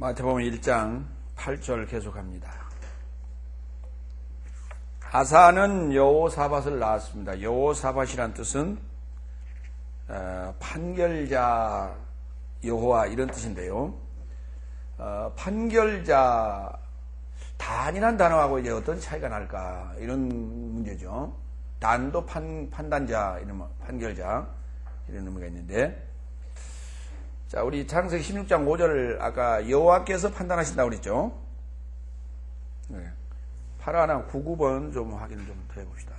마태복음 1장 8절 계속합니다. 아사는 여호사밧을 낳았습니다. 여호사밧이란 뜻은 판결자 여호와 이런 뜻인데요. 판결자 단이란 단어하고 이제 어떤 차이가 날까 이런 문제죠. 단도 판단자 이런 판결자 이런 의미가 있는데, 자, 우리 창세기 16장 5절 아까 여호와께서 판단하신다고 그랬죠. 네. 8하나 99번 좀 확인을 좀 더 해봅시다.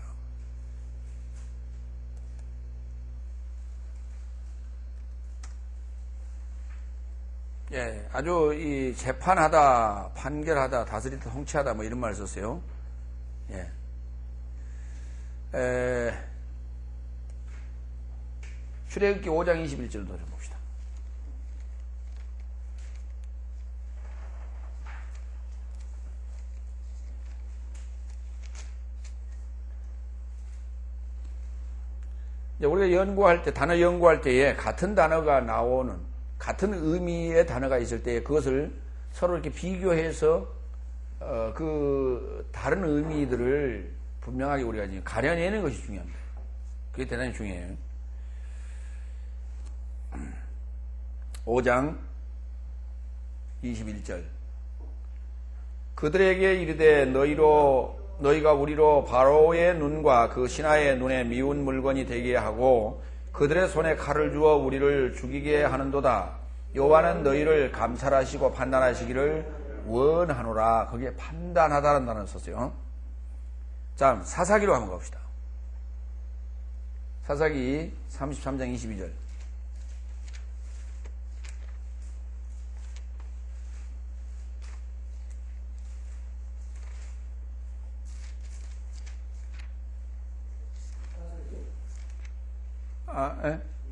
예, 아주 이 재판하다, 판결하다, 다스리다, 통치하다 뭐 이런 말을 썼어요. 예. 출애굽기 5장 21절도 좀 봅시다. 우리가 연구할 때, 단어 연구할 때에 같은 단어가 나오는, 같은 의미의 단어가 있을 때 그것을 서로 이렇게 비교해서, 그, 다른 의미들을 분명하게 우리가 지금 가려내는 것이 중요합니다. 그게 대단히 중요해요. 5장 21절. 그들에게 이르되 너희가 우리로 바로의 눈과 그 신하의 눈에 미운 물건이 되게 하고 그들의 손에 칼을 주어 우리를 죽이게 하는도다. 여호와는 너희를 감찰하시고 판단하시기를 원하노라. 거기에 판단하다라는 단어를 썼어요. 자, 사사기로 한번 갑시다. 사사기 33장 22절.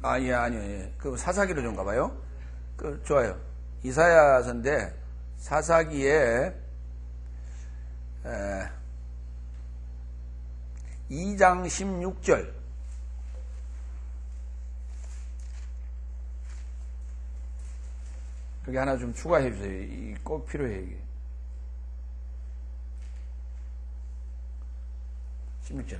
아니요. 예. 그 사사기로 좀 가봐요. 좋아요. 이사야서인데, 사사기에, 2장 16절. 그게 하나 좀 추가해 주세요. 꼭 필요해요, 이게. 16절.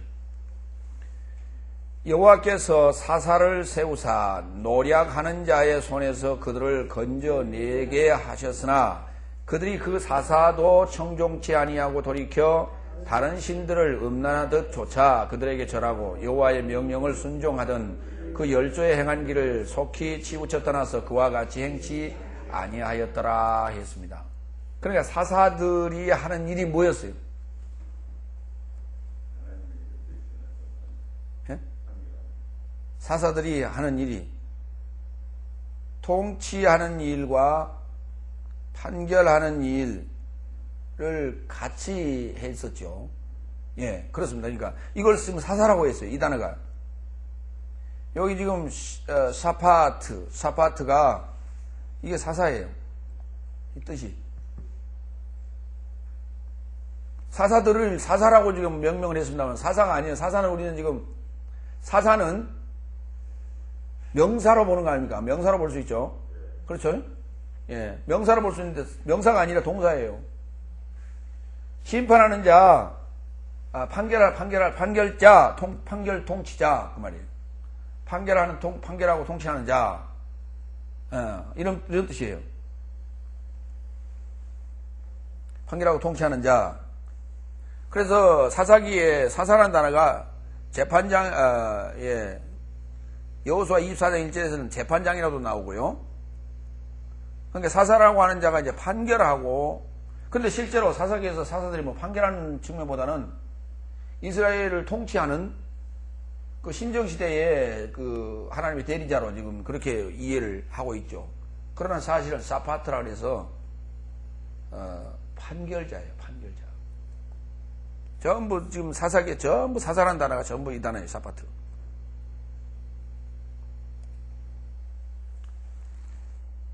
여호와께서 사사를 세우사 노략하는 자의 손에서 그들을 건져내게 하셨으나 그들이 그 사사도 청종치 아니하고 돌이켜 다른 신들을 음란하듯 쫓아 그들에게 절하고 여호와의 명령을 순종하던 그 열조의 행한 길을 속히 치우쳐 떠나서 그와 같이 행치 아니하였더라 했습니다. 그러니까 사사들이 하는 일이 뭐였어요? 사사들이 하는 일이 통치하는 일과 판결하는 일을 같이 했었죠. 예, 그렇습니다. 그러니까 이걸 쓰면 사사라고 했어요. 이 단어가. 여기 지금 사파트가 이게 사사예요. 이 뜻이. 사사들을 사사라고 지금 명명을 했습니다만 사사가 아니에요. 우리는 지금 사사는 명사로 보는 거 아닙니까? 명사로 볼 수 있죠. 그렇죠? 예. 명사로 볼 수 있는데, 명사가 아니라 동사예요. 심판하는 자, 판결자, 판결 통치자, 그 말이에요. 판결하고 통치하는 자, 이런 뜻이에요. 판결하고 통치하는 자. 그래서 사사기에 사사라는 단어가 재판장, 여호수아 24장 1절에서는 재판장이라도 나오고요. 그러니까 사사라고 하는 자가 이제 판결하고, 근데 실제로 사사기에서 사사들이 뭐 판결하는 측면보다는 이스라엘을 통치하는 그 신정시대의 그 하나님의 대리자로 지금 그렇게 이해를 하고 있죠. 그러나 사실은 사파트라 그래서, 판결자예요, 판결자. 전부 지금 사사기에 전부 사사라는 단어가 전부 이 단어예요, 사파트.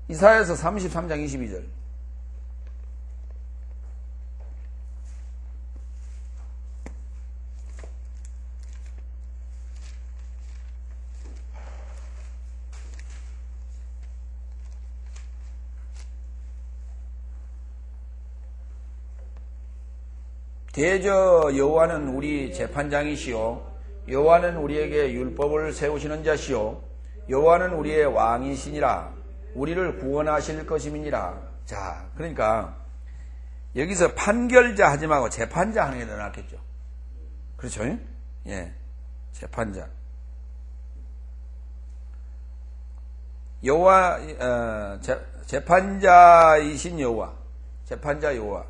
이사야서 33장 22절. 대저 여호와는 우리 재판장이시요 여호와는 우리에게 율법을 세우시는 자시요 여호와는 우리의 왕이시니라 우리를 구원하실 것임이니라. 자, 그러니까 여기서 판결자 하지 말고 재판자 하는 게 더 낫겠죠. 그렇죠? 예, 재판자. 여호와 재판자이신 여호와, 재판자 여호와.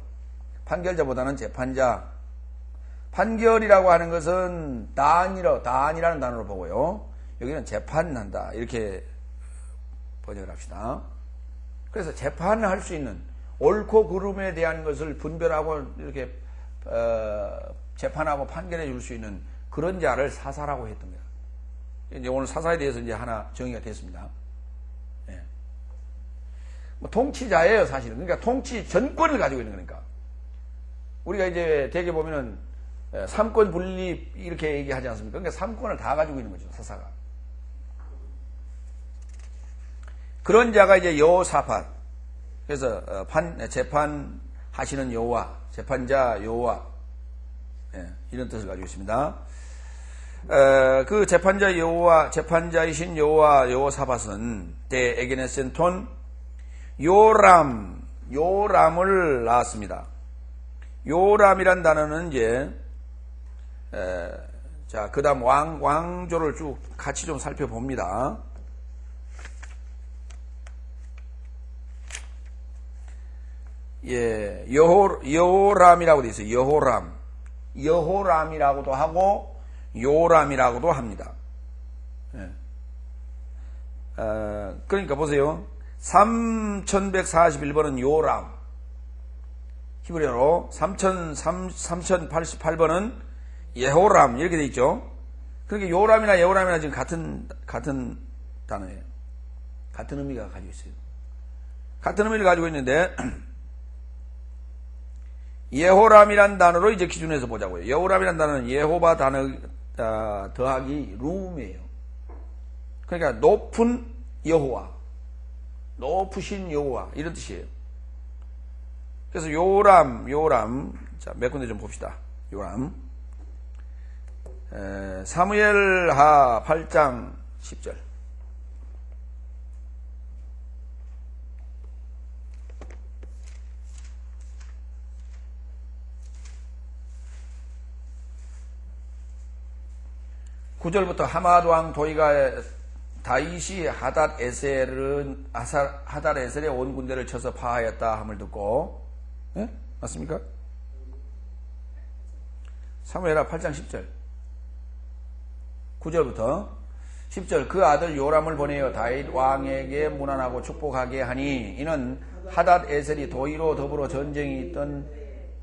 판결자보다는 재판자. 판결이라고 하는 것은 단이라는 단어로 보고요. 여기는 재판한다 이렇게 번역을 합시다. 그래서 재판을 할 수 있는 옳고 그름에 대한 것을 분별하고 이렇게 재판하고 판결해 줄 수 있는 그런 자를 사사라고 했던 거예요. 이제 오늘 사사에 대해서 이제 하나 정의가 됐습니다. 예. 뭐 통치자예요, 사실은. 그러니까 통치 전권을 가지고 있는 거니까. 우리가 이제 대개 보면은 삼권 분립 이렇게 얘기하지 않습니까? 그러니까 삼권을 다 가지고 있는 거죠, 사사가. 그런 자가 이제 여호사밧. 그래서 재판하시는 여호와, 재판자 여호와, 예, 이런 뜻을 가지고 있습니다. 그 재판자 여호와, 재판자이신 여호와 여호사밧은 때 에게네센톤 요람을 낳았습니다. 요람이란 단어는 이제 자, 그 다음 왕조를 쭉 같이 좀 살펴봅니다. 예, 여호람이라고 되어 있어요. 여호람이라고도 하고 요람이라고도 합니다. 예. 그러니까 보세요. 3141번은 요람, 히브리어로 3088번은 예호람 이렇게 되어 있죠. 그러니까 요람이나 예호람이나 지금 같은 단어예요. 같은 의미가 가지고 있어요. 같은 의미를 가지고 있는데 예호람이란 단어로 이제 기준해서 보자고요. 예호람이란 단어는 예호바 단어 더하기 룸이에요. 그러니까 높은 여호와, 높으신 여호와 이런 뜻이에요. 그래서 요람 자, 몇 군데 좀 봅시다. 요람 사무엘하 8장 10절. 구절부터 하맛 왕 도이가 다윗이 하닷에셀의 온 군대를 쳐서 파하였다 함을 듣고, 예? 맞습니까? 사무엘하 8장 10절. 9절부터 10절. 그 아들 요람을 보내어 다윗 왕에게 문안하고 축복하게 하니 이는 하닷에셀이 도이로 더불어 전쟁이 있던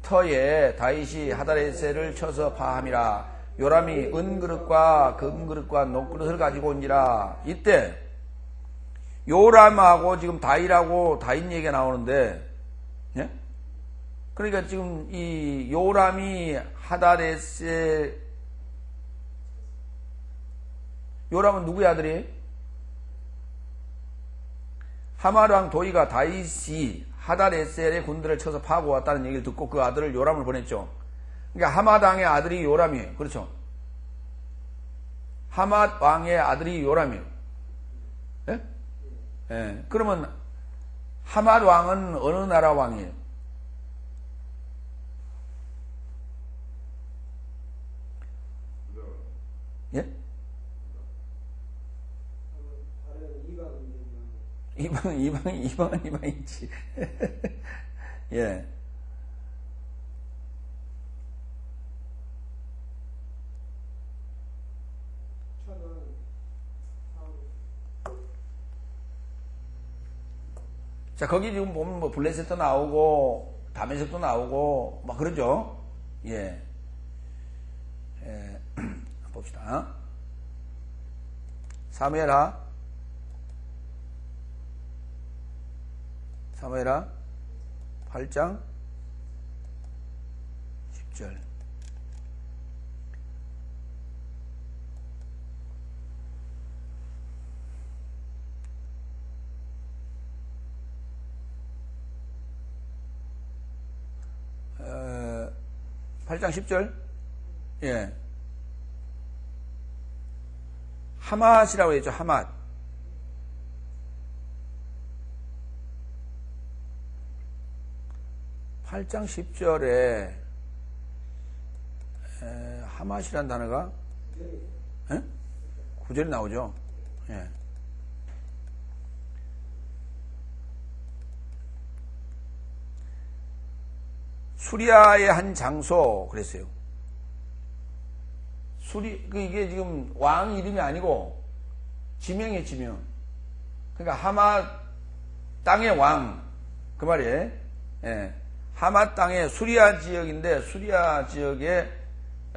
터에 다윗이 하닷에셀을 쳐서 파함이라. 요람이 은그릇과 금그릇과 녹그릇을 가지고 온지라. 이때 요람하고 지금 다윗 얘기가 나오는데, 예? 그러니까 지금 이 요람이 하닷에셀, 요람은 누구의 아들이에요? 하맛 왕 도이가 다윗이 하닷에셀의 군대를 쳐서 파고 왔다는 얘기를 듣고 그 아들을 요람을 보냈죠. 그러니까 하맛 왕의 아들이 요람이에요. 그렇죠? 하맛 왕의 아들이 요람이에요. 예? 예. 그러면 하맛 왕은 어느 나라 왕이에요? 예? 이방이지. 예. 자, 거기 지금 보면 뭐 블레셋도 나오고 다메섹도 나오고 막 그러죠. 예. 봅시다. 사무엘하 8장 10절. 8장 10절. 예. 하맛이라고 했죠. 하맛. 팔 8장 10절에 하맛이라는 단어가 9절에 나오죠. 예. 수리아의 한 장소 그랬어요. 이게 지금 왕 이름이 아니고 지명이에요, 지명. 그러니까 하맛 땅의 왕, 그 말이에요. 예. 하맛 땅의 수리아 지역인데 수리아 지역의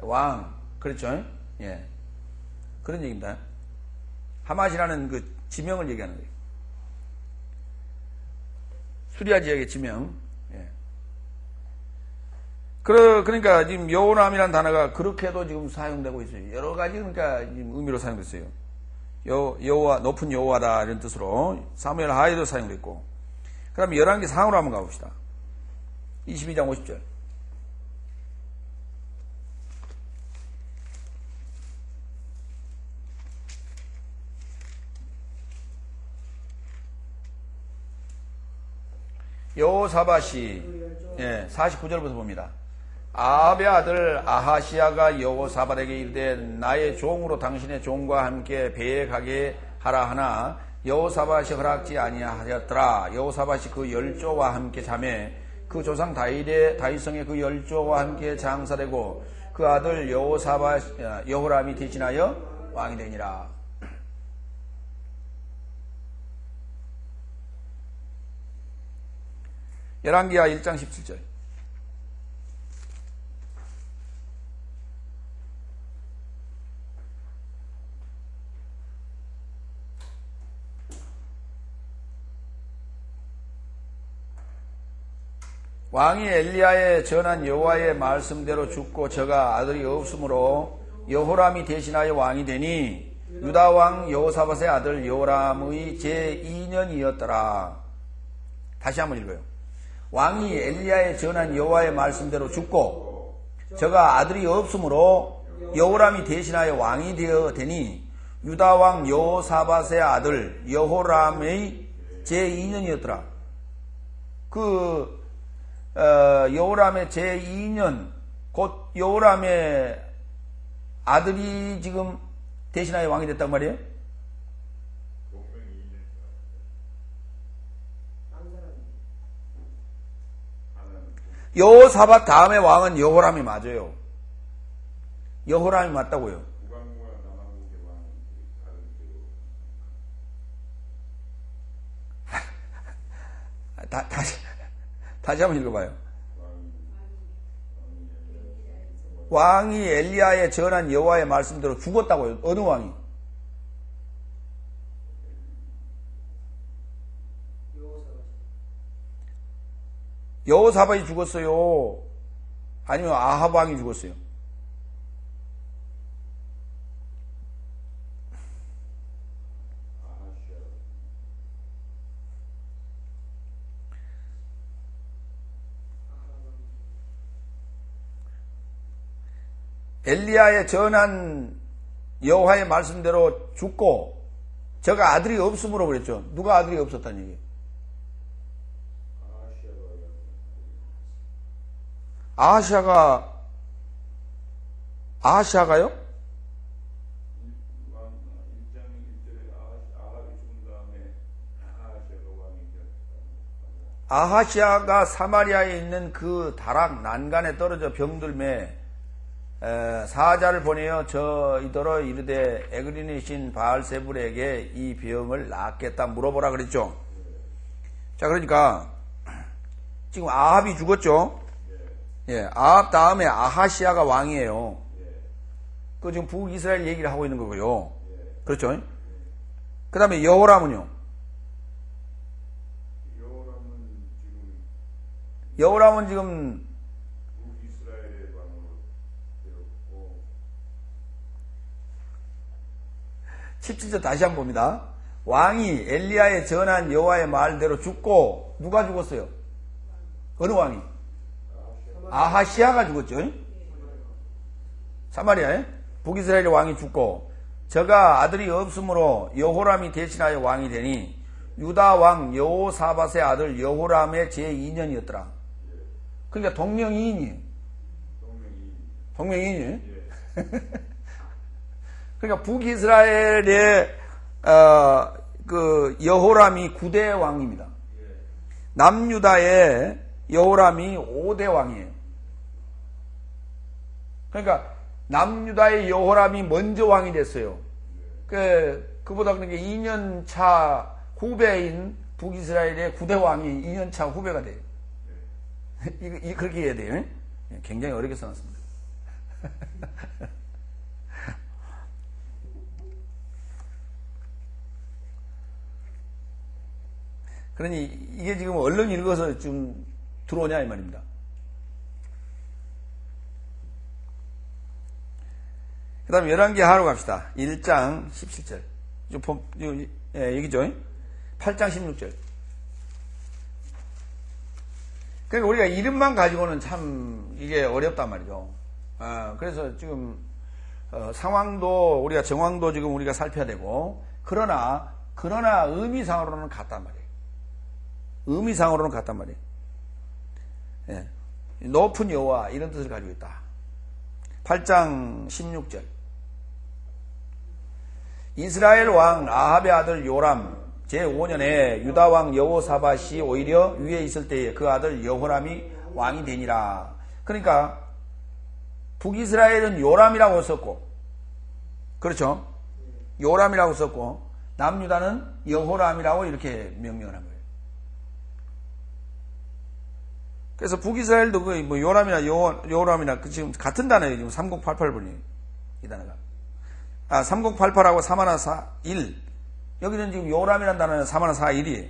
왕, 그렇죠? 예. 그런 얘기입니다. 하맛이라는 그 지명을 얘기하는 거예요. 수리아 지역의 지명. 예. 그러니까 지금 여호람이라는 단어가 그렇게도 지금 사용되고 있어요. 여러 가지 그러니까 지금 의미로 사용됐어요. 여호와, 높은 여호와다 이런 뜻으로 사무엘 하에도 사용됐고. 그 다음에 열왕기 상으로 한번 가봅시다. 22장 50절. 여호사밧이 49절부터 봅니다. 아합의 아들 아하시야가 여호사밧에게 이르되 나의 종으로 당신의 종과 함께 배에 가게 하라 하나 여호사밧이 허락지 아니하였더라. 여호사밧이 그 열조와 함께 자매 그 조상 다윗성의 그 열조와 함께 장사되고 그 아들 여호람이 대신하여 왕이 되니라. 열왕기하 1장 17절. 왕이 엘리야에 전한 여호와의 말씀대로 죽고 저가 아들이 없으므로 여호람이 대신하여 왕이 되니 유다 왕 여호사밧의 아들 여호람의 제2년이었더라. 다시 한번 읽어요. 왕이 엘리야에 전한 여호와의 말씀대로 죽고 저가 아들이 없으므로 여호람이 대신하여 왕이 되어 되니 유다 왕 여호사밧의 아들 여호람의 제2년이었더라. 여호람의 제2년, 곧 여호람의 아들이 지금 대신하여 왕이 됐단 말이에요? 여호사밧 다음에 왕은 여호람이 맞아요. 여호람이 맞다고요. 다시 한번 읽어봐요. 왕이 엘리야에 전한 여호와의 말씀대로 죽었다고요. 어느 왕이? 여호사밧이 죽었어요? 아니면 아합 왕이 죽었어요? 엘리야에 전한 여호와의 말씀대로 죽고 저가 아들이 없으므로 그랬죠. 누가 아들이 없었다는 얘기예요? 아하시아가요? 아하시아가 사마리아에 있는 그 다락 난간에 떨어져 병들매 사자를 보내어 저희더러 이르되 에그린이신 바알세불에게 이 병을 낫겠다 물어보라 그랬죠. 자, 그러니까 지금 아합이 죽었죠. 예, 아합 다음에 아하시아가 왕이에요. 그 지금 북이스라엘 얘기를 하고 있는 거고요. 그렇죠. 그 다음에 여호람은요. 여호람은 지금 17절 다시 한번 봅니다. 왕이 엘리야에 전한 여호와의 말대로 죽고 누가 죽었어요? 어느 왕이? 아하시아가 죽었죠. 사마리아에 북이스라엘의 왕이 죽고 저가 아들이 없으므로 여호람이 대신하여 왕이 되니 유다 왕 여호사밧의 아들 여호람의 제2년이었더라. 그러니까 동명이인이에요. 동명이인이에요. 그러니까 북이스라엘의 그 여호람이 9대 왕입니다. 남유다의 여호람이 5대 왕이에요. 그러니까 남유다의 여호람이 먼저 왕이 됐어요. 그보다 그러니까 2년 차 후배인 북이스라엘의 9대 왕이 2년 차 후배가 돼요. 그렇게 해야 돼요. 굉장히 어렵게 써놨습니다. 그러니 이게 지금 얼른 읽어서 좀 들어오냐 이 말입니다. 그 다음에 11개 하러 갑시다. 1장 17절. 여기죠. 8장 16절. 그러니까 우리가 이름만 가지고는 참 이게 어렵단 말이죠. 그래서 지금 상황도 우리가 정황도 지금 우리가 살펴야 되고 그러나 의미상으로는 같단 말이에요. 의미상으로는 같단 말이에요. 예. 높은 여호와 이런 뜻을 가지고 있다. 8장 16절. 이스라엘 왕 아합의 아들 요람 제5년에 유다 왕 여호사밧이 오히려 위에 있을 때에 그 아들 여호람이 왕이 되니라. 그러니까 북이스라엘은 요람이라고 썼고, 그렇죠? 요람이라고 썼고 남유다는 여호람이라고 이렇게 명명을 한 거예요. 그래서 북이스라엘도 뭐 요람이나 여호람이나 지금 같은 단어예요. 지금 3088번이에요. 이 단어가. 3088하고 3141. 여기는 지금 요람이라는 단어는 3141이에요.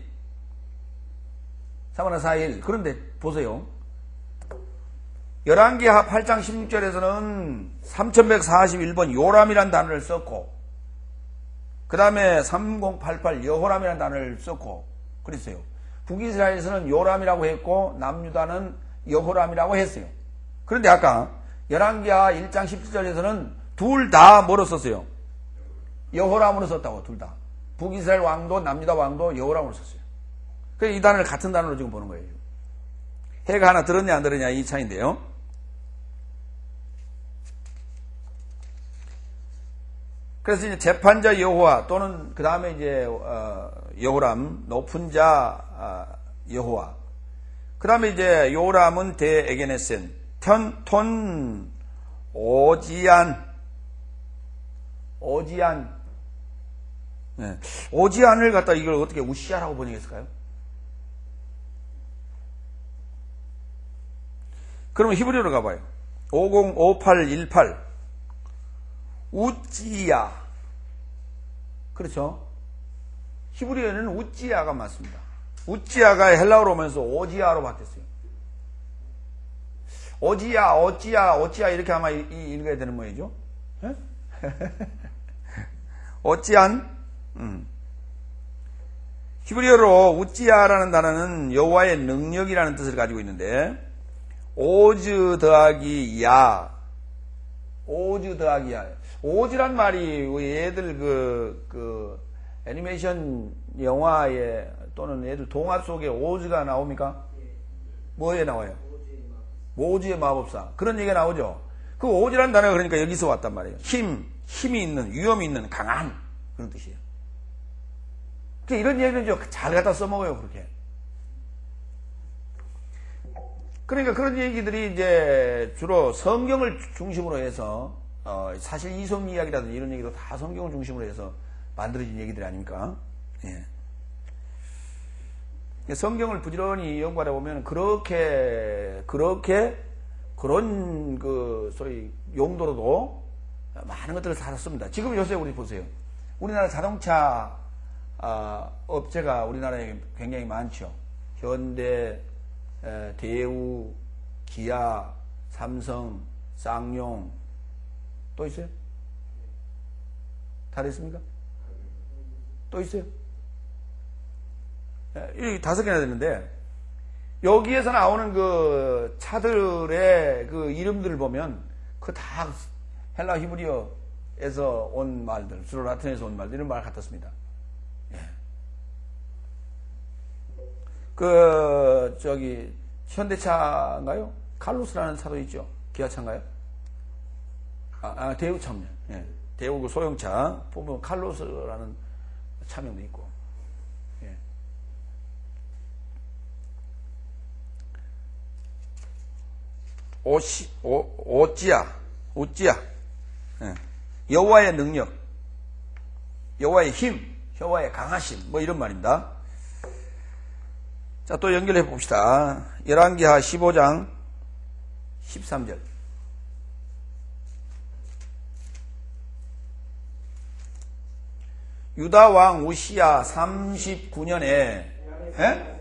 3141. 그런데 보세요. 11개 8장 16절에서는 3141번 요람이라는 단어를 썼고 그 다음에 3088 여호람이라는 단어를 썼고 그랬어요. 북이스라엘에서는 요람이라고 했고 남유다는 여호람이라고 했어요. 그런데 아까 11개 1장 17절에서는 둘 다 뭐로 썼어요? 여호람으로 썼다고. 둘 다. 북이스라엘 왕도 남유다 왕도 여호람으로 썼어요. 그래서 이 단어를 같은 단어로 지금 보는 거예요. 해가 하나 들었냐 안 들었냐 이 차이인데요. 그래서 이제 재판자 여호와 또는 그 다음에 이제 여호람 높은 자 여호와 그 다음에 이제 요람은 대에게네센 톤 오지안 네. 오지안을 갖다 이걸 어떻게 우시아라고 번역했을까요? 그러면 히브리어로 가봐요. 505818 우찌야. 그렇죠? 히브리어는 우찌야가 맞습니다. 우찌야가 헬라어로 오면서 오지야로 바뀌었어요. 어찌야 이렇게 아마 읽어야 되는 모양이죠. 어찌안? 히브리어로 우찌야라는 단어는 여호와의 능력이라는 뜻을 가지고 있는데 오즈 더하기 야. 오즈란 말이 얘들 그 애니메이션 영화에 또는 얘들 동화 속에 오즈가 나옵니까? 뭐에 나와요? 오즈의 마법사. 그런 얘기가 나오죠. 그 오즈란 단어가 그러니까 여기서 왔단 말이에요. 힘이 있는, 위험이 있는, 강한 그런 뜻이에요. 이런 얘기는 잘 갖다 써먹어요, 그렇게. 그러니까 그런 얘기들이 이제 주로 성경을 중심으로 해서 사실 이성 이야기라든지 이런 얘기도 다 성경을 중심으로 해서 만들어진 얘기들이 아닙니까? 예. 성경을 부지런히 연구하다 보면 그런 소위 용도로도 많은 것들을 다 씁니다. 지금 요새 우리 보세요. 우리나라 자동차 업체가 우리나라에 굉장히 많죠. 현대, 대우, 기아, 삼성, 쌍용 또 있어요? 다 됐습니까? 또 있어요? 이 5개나 됐는데 여기에서 나오는 그 차들의 그 이름들을 보면 그 다 헬라 히브리어에서 온 말들, 주로 라틴에서 온 말들, 이런 말 같았습니다. 예. 현대차인가요? 칼로스라는 차도 있죠? 기아차인가요? 대우차군요. 예. 대우 그 소형차, 보면 칼로스라는 차명도 있고. 예. 오찌야. 예. 여호와의 능력, 여호와의 힘, 여호와의 강하심, 뭐 이런 말입니다. 자, 또 연결해 봅시다. 열왕기하 15장 13절. 유다 왕 우시야 39년에, 예?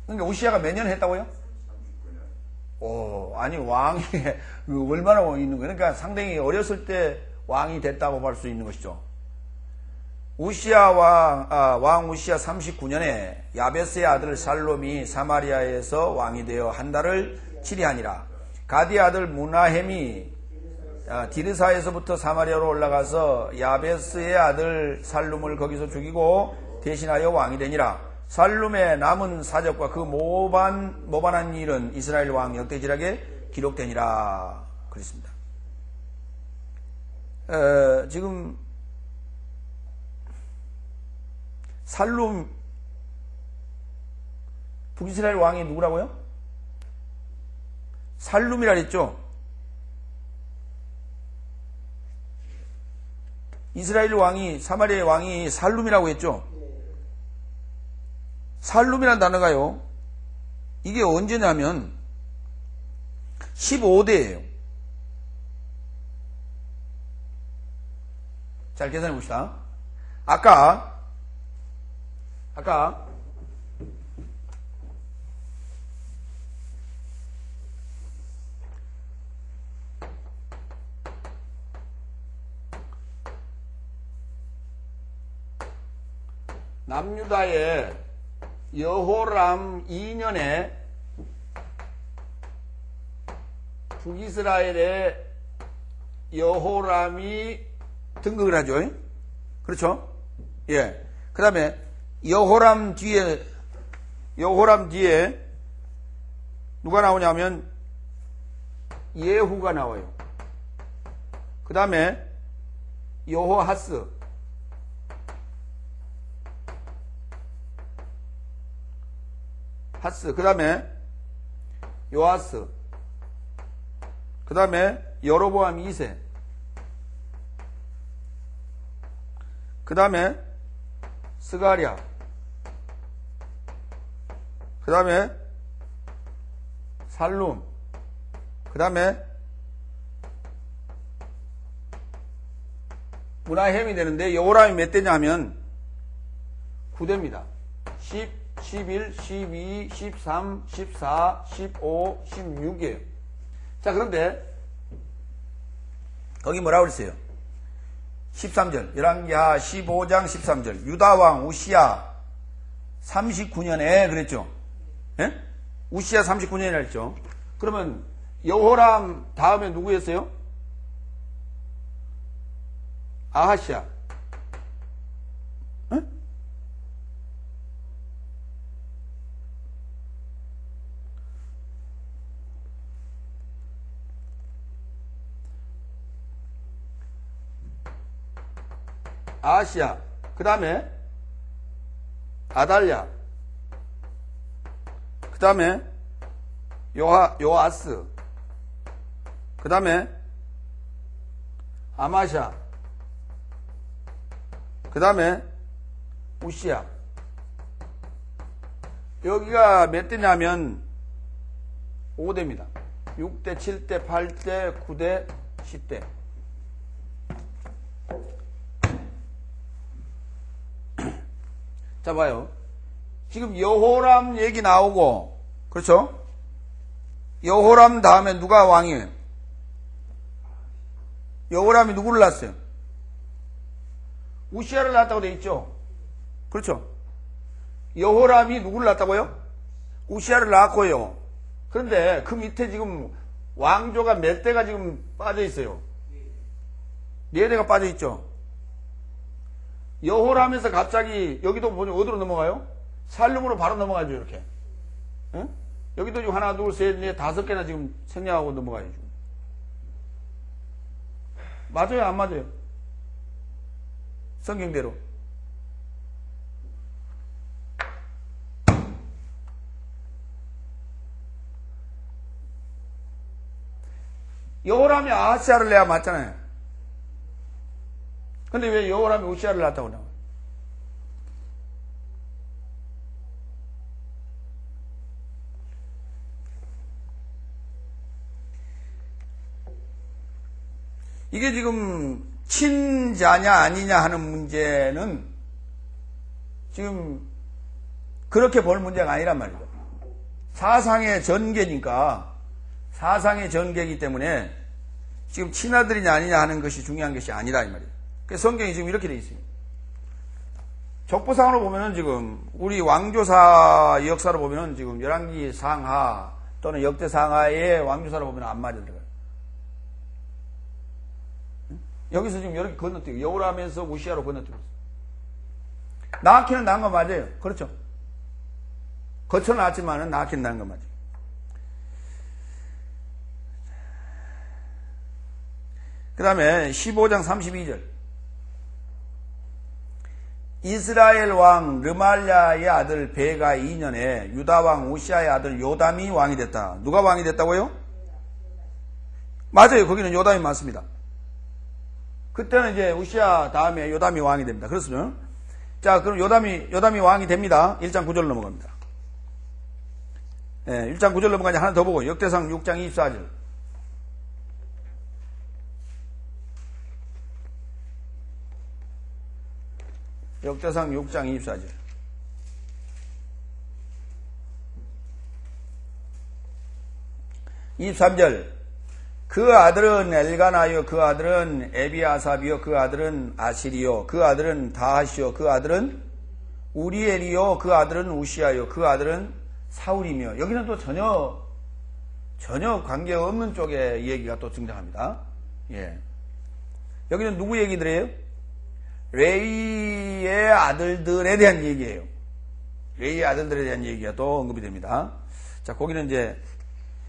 그러니까 우시야가 몇 년 했다고요? 아니, 왕이 얼마나 있는 거예요? 그러니까 상당히 어렸을 때 왕이 됐다고 볼 수 있는 것이죠. 왕 우시야 39년에 야베스의 아들 살롬이 사마리아에서 왕이 되어 한 달을 치리하니라. 가디의 아들 무나헴이 디르사에서부터 사마리아로 올라가서 야베스의 아들 살룸을 거기서 죽이고 대신하여 왕이 되니라. 살룸의 남은 사적과 그 모반한 일은 이스라엘 왕 역대지락에 기록되니라. 그랬습니다. 지금 살룸, 북이스라엘 왕이 누구라고요? 살룸이라 그랬죠? 이스라엘 왕이, 사마리아의 왕이 살룸이라고 했죠? 살룸이라는 단어가요, 이게 언제냐면 15대예요. 잘 계산해 봅시다. 아까 남유다의 여호람 2년에 북이스라엘의 여호람이 등극을 하죠. 그렇죠? 예. 그 다음에 여호람 뒤에 누가 나오냐면 예후가 나와요. 그 다음에 여호하스, 그 다음에 요아스, 그 다음에 여로보암 2세, 그 다음에 스가랴, 그 다음에 살룸, 그 다음에 무나헴이 되는데 여호람이 몇 대냐면 9대입니다. 10, 11, 12, 13, 14, 15, 16이에요. 자, 그런데 거기 뭐라고 그랬어요? 13절, 열왕기하 15장 13절. 유다왕 우시야 39년에 그랬죠? 예? 우시야 39년이라 했죠? 그러면 여호람 다음에 누구였어요? 아하시야. 예? 아하시야. 그 다음에 아달랴. 그 다음에 요아스. 그 다음에 아마샤. 그 다음에 우시야. 여기가 몇 대냐면 5대입니다. 6대, 7대, 8대, 9대, 10대. 자, 봐요. 지금 여호람 얘기 나오고, 그렇죠? 여호람 다음에 누가 왕이에요? 여호람이 누구를 낳았어요? 우시야를 낳았다고 돼 있죠? 그렇죠? 여호람이 누구를 낳았다고요? 우시야를 낳았고요. 그런데 그 밑에 지금 왕조가 몇 대가 지금 빠져 있어요? 네 대가 빠져 있죠. 여호람에서 갑자기 여기도 보니 어디로 넘어가요? 살룸으로 바로 넘어가죠. 이렇게. 응? 여기도 지금 하나, 둘, 셋, 넷, 다섯 개나 지금 생략하고 넘어가요. 지금. 맞아요? 안 맞아요? 성경대로. 여호람이 아하스야를 내야 맞잖아요. 근데 왜 여호람이 우시야를 낳았다고 나와요? 이게 지금 친자냐 아니냐 하는 문제는 지금 그렇게 볼 문제가 아니란 말이죠. 사상의 전개니까, 사상의 전개이기 때문에 지금 친아들이냐 아니냐 하는 것이 중요한 것이 아니다 이 말이에요. 그래서 성경이 지금 이렇게 되어 있습니다. 족보상으로 보면은 지금 우리 왕조사 역사로 보면은 지금 열왕기 상하 또는 역대 상하의 왕조사로 보면 안 맞아 들어가요. 여기서 지금 이렇게 건너뛰고 여호람에서 우시야로 건너뛰고 있어요. 나아키는 낳은 거 맞아요. 그렇죠. 거쳐 낳았지만은 나아키는 낳은 거 맞아요. 그 다음에 15장 32절. 이스라엘 왕 르말랴의 아들 베가 2년에 유다 왕 우시야의 아들 요담이 왕이 됐다. 누가 왕이 됐다고요? 맞아요. 거기는 요담이 맞습니다. 그때는 이제 우시야 다음에 요담이 왕이 됩니다. 그렇으면 자, 그럼 요담이 왕이 됩니다. 1장 9절 넘어갑니다. 예, 1장 9절 넘어가니 하나 더 보고 역대상 6장 24절. 역대상 6장 24절. 23절. 그 아들은 엘가나요, 그 아들은 에비아삽이요, 그 아들은 아실이요, 그 아들은 다하시요, 그 아들은 우리엘이요, 그 아들은 우시야요, 그 아들은 사울이며. 여기는 또 전혀 관계없는 쪽의 얘기가 또 등장합니다. 예. 여기는 누구 얘기들이에요? 레이의 아들들에 대한 얘기예요. 레이의 아들들에 대한 얘기가 또 언급이 됩니다. 자, 거기는 이제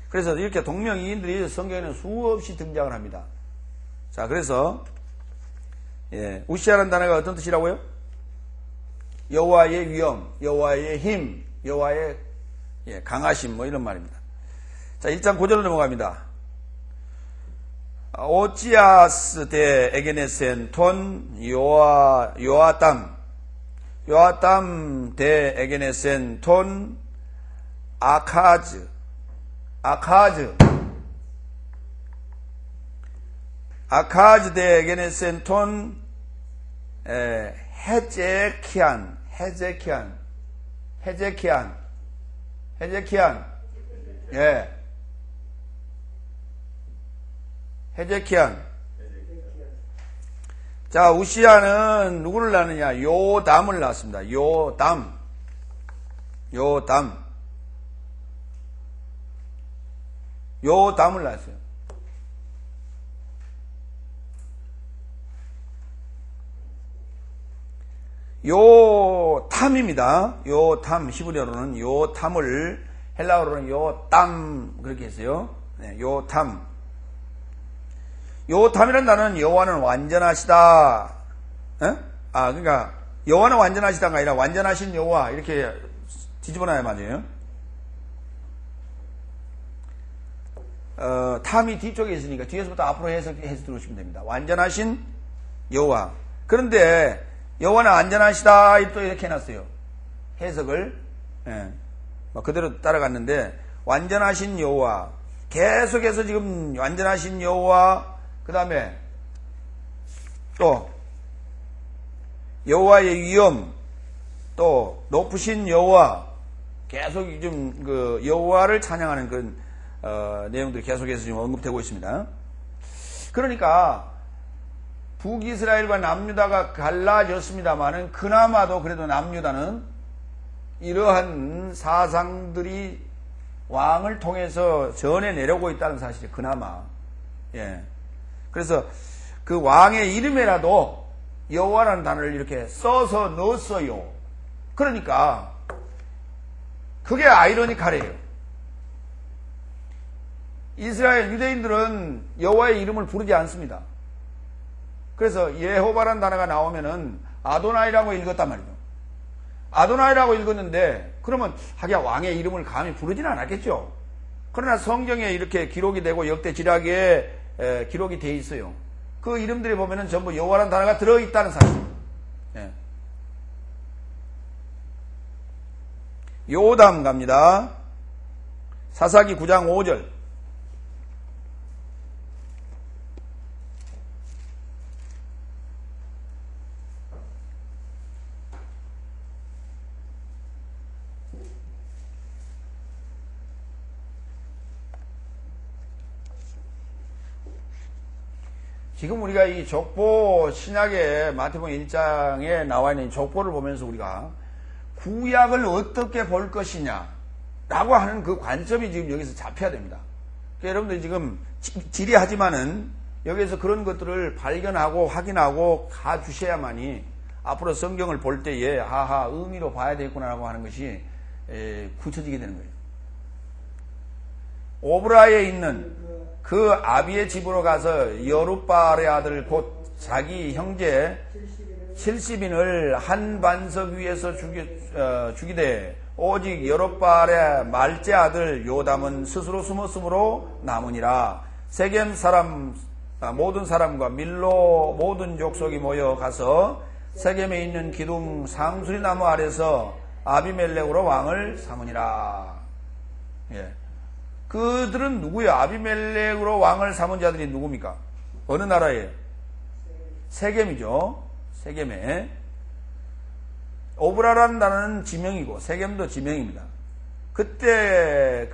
그래서 이렇게 동명이인들이 성경에는 수없이 등장을 합니다. 자, 그래서 예, 우시야라는 단어가 어떤 뜻이라고요? 여호와의 위엄, 여호와의 힘, 여호와의 예, 강하심 뭐 이런 말입니다. 자, 1장 9절로 넘어갑니다. 오찌아스 대 에게네센 톤 요아담 대 에게네센 톤 아카즈 대 에게네센 톤 헤제키안 예. 헤제키안. 자, 우시야는 누구를 낳느냐? 요담을 낳았습니다. 요담을 낳았어요. 요탐입니다. 요탐, 히브리어로는 요탐을, 헬라어로는 요땀, 그렇게 했어요. 네, 요탐. 요탐이라는 단어는 여호와는 완전하시다. 그러니까 여호와는 완전하시다가 아니라 완전하신 여호와 이렇게 뒤집어놔야 맞아요. 탐이 뒤쪽에 있으니까 뒤에서부터 앞으로 해서 들어오시면 됩니다. 완전하신 여호와. 그런데 여호와는 완전하시다 또 이렇게 해놨어요. 해석을 그대로 따라갔는데 완전하신 여호와. 계속해서 지금 완전하신 여호와. 그 다음에 또 여호와의 위엄, 또 높으신 여호와, 계속 좀 그 여호와를 찬양하는 그런 내용들이 계속해서 지금 언급되고 있습니다. 그러니까 북이스라엘과 남유다가 갈라졌습니다만은 그나마도 그래도 남유다는 이러한 사상들이 왕을 통해서 전해 내려오고 있다는 사실이 그나마. 예. 그래서 그 왕의 이름에라도 여호와라는 단어를 이렇게 써서 넣었어요. 그러니까 그게 아이러니컬해요. 이스라엘 유대인들은 여호와의 이름을 부르지 않습니다. 그래서 예호바라는 단어가 나오면은 아도나이라고 읽었단 말이죠. 아도나이라고 읽었는데 그러면 하기야 왕의 이름을 감히 부르지는 않았겠죠. 그러나 성경에 이렇게 기록이 되고 역대 지략에 기록이 돼 있어요. 그 이름들이 보면은 전부 여호와라는 단어가 들어있다는 사실. 예. 요담 갑니다. 사사기 9장 5절. 지금 우리가 이 족보 신약의 마태복음 1장에 나와 있는 이 족보를 보면서 우리가 구약을 어떻게 볼 것이냐 라고 하는 그 관점이 지금 여기서 잡혀야 됩니다. 그러니까 여러분들이 지금 지리하지만은 여기에서 그런 것들을 발견하고 확인하고 가주셔야만이 앞으로 성경을 볼 때에 하하 의미로 봐야 되겠구나라고 하는 것이 굳혀지게 되는 거예요. 오브라에 있는 그 아비의 집으로 가서 여룻바알의 아들 곧 자기 형제 70인을 한 반석 위에서 죽이되 오직 여룻바알의 말째 아들 요담은 스스로 숨었으므로 남으니라. 세겜 사람 모든 사람과 밀로 모든 족속이 모여 가서 세겜에 있는 기둥 상수리 나무 아래서 아비멜렉으로 왕을 삼으니라. 예. 그들은 누구예요? 아비멜렉으로 왕을 삼은 자들이 누굽니까? 어느 나라에? 세겜이죠. 세겜에. 오브라라는 단어는 지명이고 세겜도 지명입니다. 그때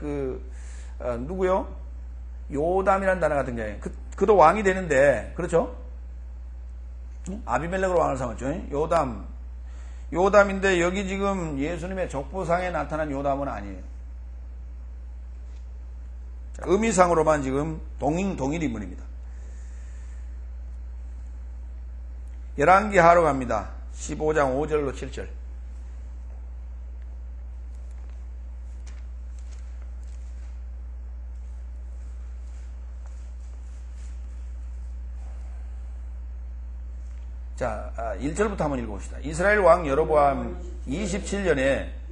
누구요? 요담이라는 단어가 등장해요. 그도 왕이 되는데 그렇죠? 아비멜렉으로 왕을 삼았죠. 요담인데 여기 지금 예수님의 족보상에 나타난 요담은 아니에요. 의미상으로만 지금 동일 인물입니다. 열왕기 하러 갑니다. 15장 5절로 7절. 자, 1절부터 한번 읽어봅시다. 이스라엘 왕 여로보암 27년에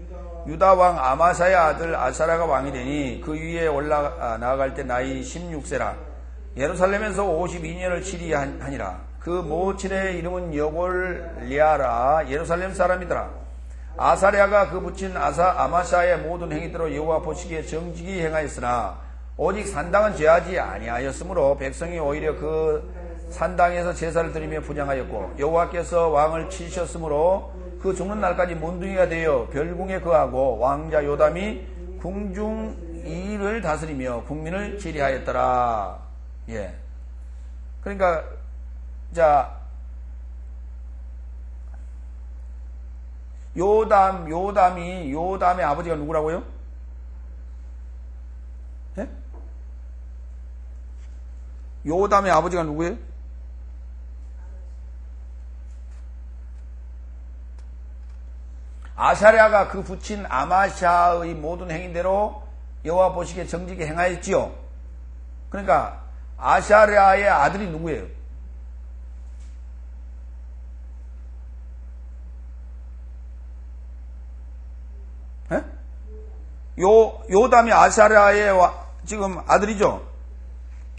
유다 왕 아마사의 아들 아사라가 왕이 되니 그 위에 올라나갈 때 나이 16세라. 예루살렘에서 52년을 치리하니라. 그 모친의 이름은 여골리아라. 예루살렘 사람이더라. 아사랴가 그 부친 아마사의 모든 행위대로 여호와 보시기에 정직히 행하였으나 오직 산당은 죄하지 아니하였으므로 백성이 오히려 그 산당에서 제사를 드리며 분향하였고 여호와께서 왕을 치셨으므로 그 죽는 날까지 몬둥이가 되어 별궁에 거하고 왕자 요담이 궁중 2일을 다스리며 국민을 지리하였더라. 예. 그러니까 자 요담의 아버지가 누구라고요? 예? 요담의 아버지가 누구예요? 아사랴가 그 부친 아마샤의 모든 행위대로 여호와 보시기에 정직히 행하였지요. 그러니까 아사랴의 아들이 누구예요? 예? 요담이 아사랴의 지금 아들이죠?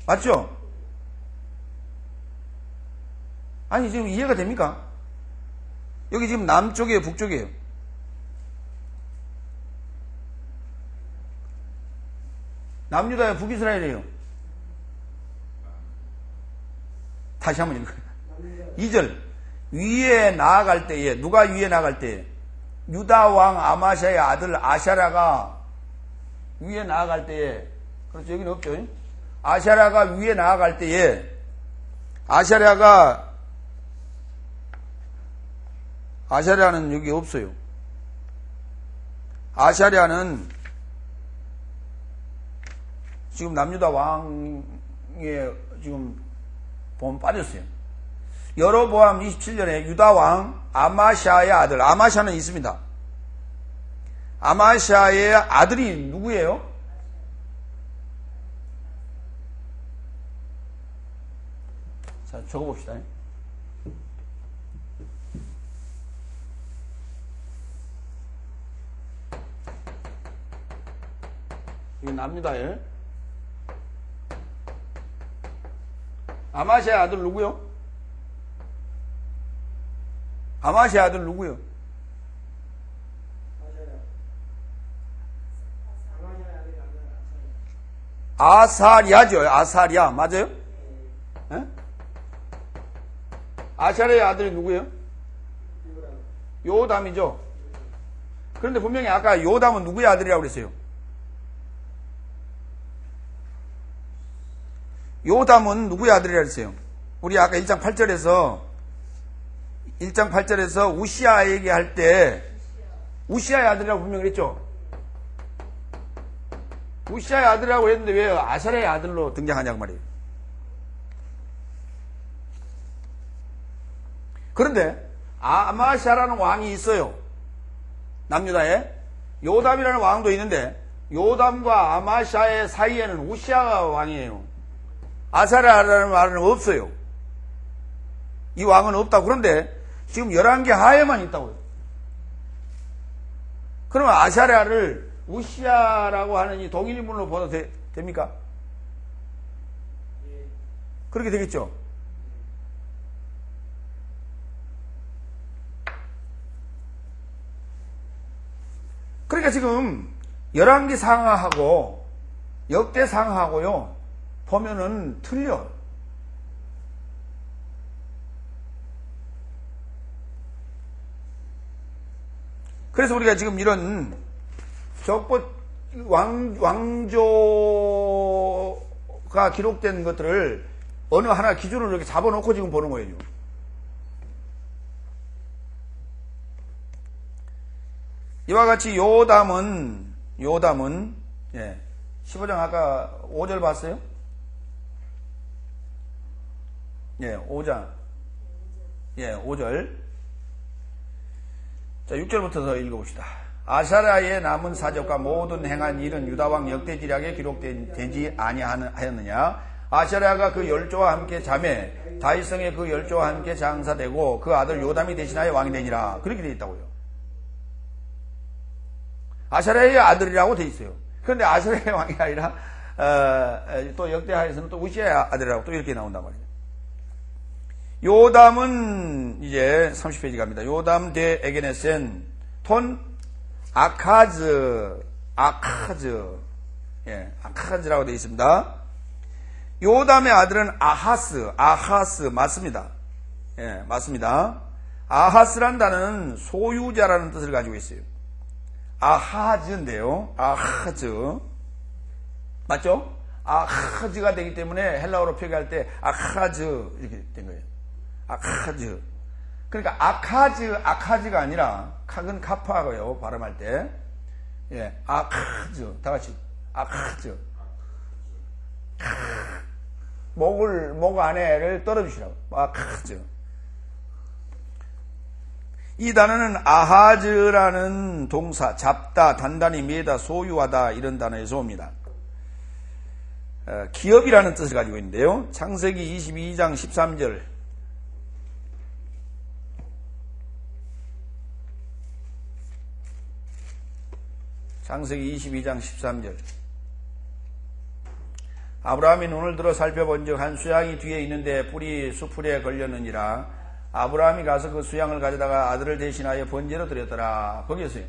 맞죠? 아니 지금 이해가 됩니까? 여기 지금 남쪽이에요, 북쪽이에요? 남유다야 북이스라엘이에요. 다시 한번 읽어요. 2절 위에 나아갈 때에 누가 위에 나아갈 때에 유다 왕 아마샤의 아들 아샤라가 위에 나아갈 때에 그렇죠. 여기는 없죠. 아샤라가 위에 나아갈 때에 아샤랴는 여기 없어요. 아샤랴는 지금 남유다 왕에 지금 보면 빠졌어요. 여로보암 27년에 유다 왕 아마샤의 아들, 아마샤는 있습니다. 아마샤의 아들이 누구예요? 자, 적어봅시다. 이거 납니다요. 아마샤의 아들 누구요? 아마샤의 아들 누구요? 아사랴죠. 아사랴 맞아요? 네? 아사랴의 아들이 누구예요? 요담이죠. 그런데 분명히 아까 요담은 누구의 아들이라고 그랬어요? 요담은 누구의 아들이라고 그랬어요? 우리 아까 1장 8절에서 우시아에게 할 때 우시아의 아들이라고 분명히 그랬죠? 우시아의 아들이라고 했는데 왜 아사랴의 아들로 등장하냐고 말이에요. 그런데 아마샤라는 왕이 있어요. 남유다에. 요담이라는 왕도 있는데 요담과 아마샤의 사이에는 우시아가 왕이에요. 아사랴라는 말은 없어요. 이 왕은 없다고. 그런데 지금 11개 하에만 있다고요. 그러면 아사랴를 우시아라고 하는 이 동일인물로 보도 됩니까? 그렇게 되겠죠. 그러니까 지금 11개 상하하고 역대 상하하고요 보면은 틀려. 그래서 우리가 지금 이런 왕조가 기록된 것들을 어느 하나 기준으로 이렇게 잡아놓고 지금 보는 거예요. 이와 같이 요담은 15장 아까 5절 봤어요? 5장 5절. 자, 6절부터 더 읽어봅시다. 아사랴의 남은 사적과 모든 행한 일은 유다왕 역대지략에 기록되지 아니하였느냐? 아사랴가 그 열조와 함께 자매 다윗성에 그 열조와 함께 장사되고 그 아들 요담이 대신하여 왕이 되니라. 그렇게 되어 있다고요. 아사랴의 아들이라고 되어 있어요. 그런데 아사랴의 왕이 아니라 또 역대하에서는 또 우시아의 아들이라고 또 이렇게 나온단 말이에요. 요담은 이제 30페이지 갑니다. 요담 대 에게네센 톤 아카즈라고 되어 있습니다. 요담의 아들은 아하스 맞습니다. 맞습니다. 아하스란 단어는 소유자라는 뜻을 가지고 있어요. 아하즈인데요. 아하즈 맞죠? 아하즈가 되기 때문에 헬라어로 표기할 때 아하즈 이렇게 된 거예요. 아카즈. 그러니까 아카즈가 아니라 카는 카파고요. 발음할 때. 아카즈. 다 같이 아카즈. 목 안에를 떨어주시라고. 아카즈. 이 단어는 아하즈라는 동사, 잡다, 단단히 매다, 소유하다 이런 단어에서 옵니다. 기업이라는 뜻을 가지고 있는데요. 창세기 22장 13절. 창세기 22장 13절. 아브라함이 눈을 들어 살펴본즉 한 수양이 뒤에 있는데 뿔이 수풀에 걸렸느니라. 아브라함이 가서 그 수양을 가져다가 아들을 대신하여 번제로 드렸더라. 거기에서요.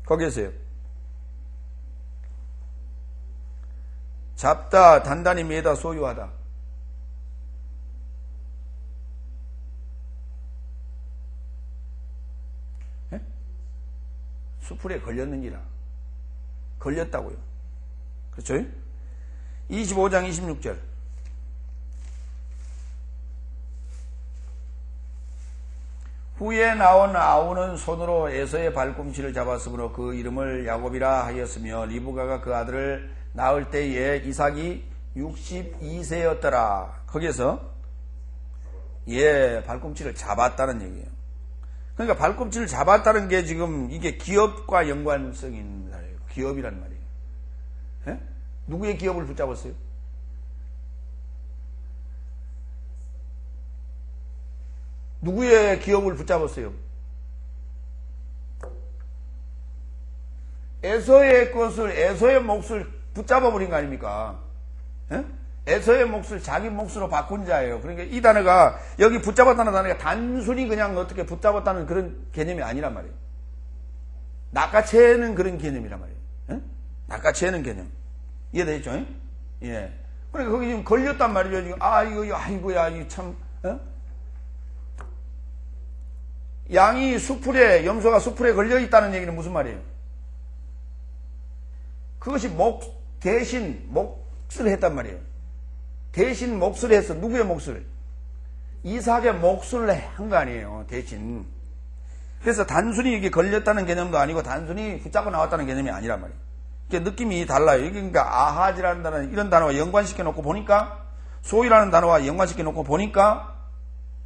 거기에서요. 잡다, 단단히 매다, 소유하다. 수풀에 걸렸느니라. 걸렸다고요. 그렇죠? 25장 26절. 후에 나온 아우는 손으로 에서의 발꿈치를 잡았으므로 그 이름을 야곱이라 하였으며 리브가가 그 아들을 낳을 때에 이삭이 62세였더라. 거기에서 발꿈치를 잡았다는 얘기예요. 그러니까 발꿈치를 잡았다는 게 지금 이게 기업과 연관성이 있는 말이에요. 기업이란 말이에요. 예? 누구의 기업을 붙잡았어요? 누구의 기업을 붙잡았어요? 에서의 몫을 붙잡아 버린 거 아닙니까? 예? 에서의 몫을 자기 몫으로 바꾼 자예요. 그러니까 이 단어가 여기 붙잡았다는 단어가 단순히 그냥 어떻게 붙잡았다는 그런 개념이 아니란 말이에요. 낚아채는 그런 개념이란 말이에요. 예? 낚아채는 개념. 이해되죠? 예. 그러니까 거기 지금 걸렸단 말이죠. 지금 아이고야, 이 참. 어? 양이 염소가 수풀에 걸려 있다는 얘기는 무슨 말이에요? 그것이 대신 몫을 했단 말이에요. 대신 몫을 해서 누구의 몫을? 이삭의 몫을 한 거 아니에요. 대신. 그래서 단순히 이게 걸렸다는 개념도 아니고 단순히 붙잡고 나왔다는 개념이 아니란 말이에요. 느낌이 달라요. 그러니까 아하지라는 단어, 이런 단어와 연관시켜 놓고 보니까, 소위라는 단어와 연관시켜 놓고 보니까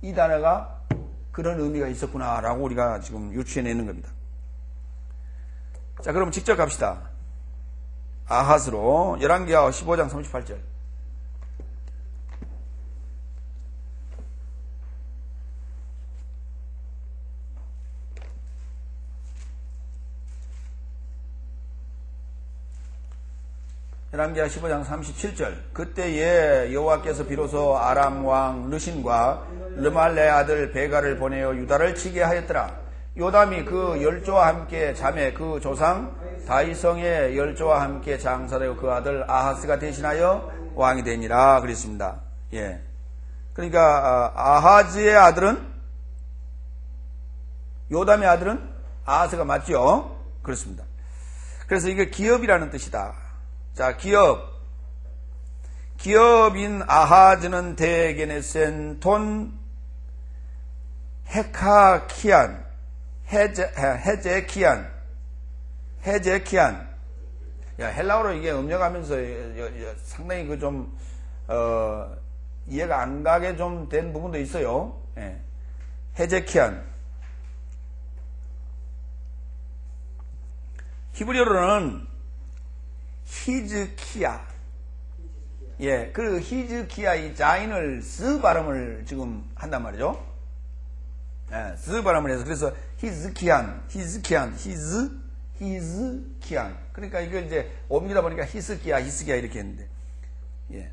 이 단어가 그런 의미가 있었구나라고 우리가 지금 유추해내는 겁니다. 자, 그럼 직접 갑시다. 아하스로 열왕기하 15장 38절. 열왕기하 15장 37절. 그때에 여호와께서 비로소 아람 왕 르신과 르말레 아들 베가를 보내어 유다를 치게 하였더라. 요담이 그 열조와 함께 자매 그 조상 다이성의 열조와 함께 장사되고 그 아들 아하스가 대신하여 왕이 되니라 그랬습니다. 예. 그러니까 아하즈의 아들은 요담의 아들은 아하스가 맞죠? 그렇습니다. 그래서 이게 기업이라는 뜻이다. 자, 기업인 아하즈는 대게네센 돈 헤카키안 헤제키안. 야, 헬라어로 이게 음력하면서 상당히 이해가 안 가게 좀 된 부분도 있어요. 예. 헤제키안. 히브리어로는 히즈키야. 예, 그 히즈키야 이 자인을 스 발음을 지금 한단 말이죠. 예, 스 발음을 해서 그래서 히즈키안. 그러니까 이걸 이제 옮기다 보니까 히스기야 이렇게 했는데. 예.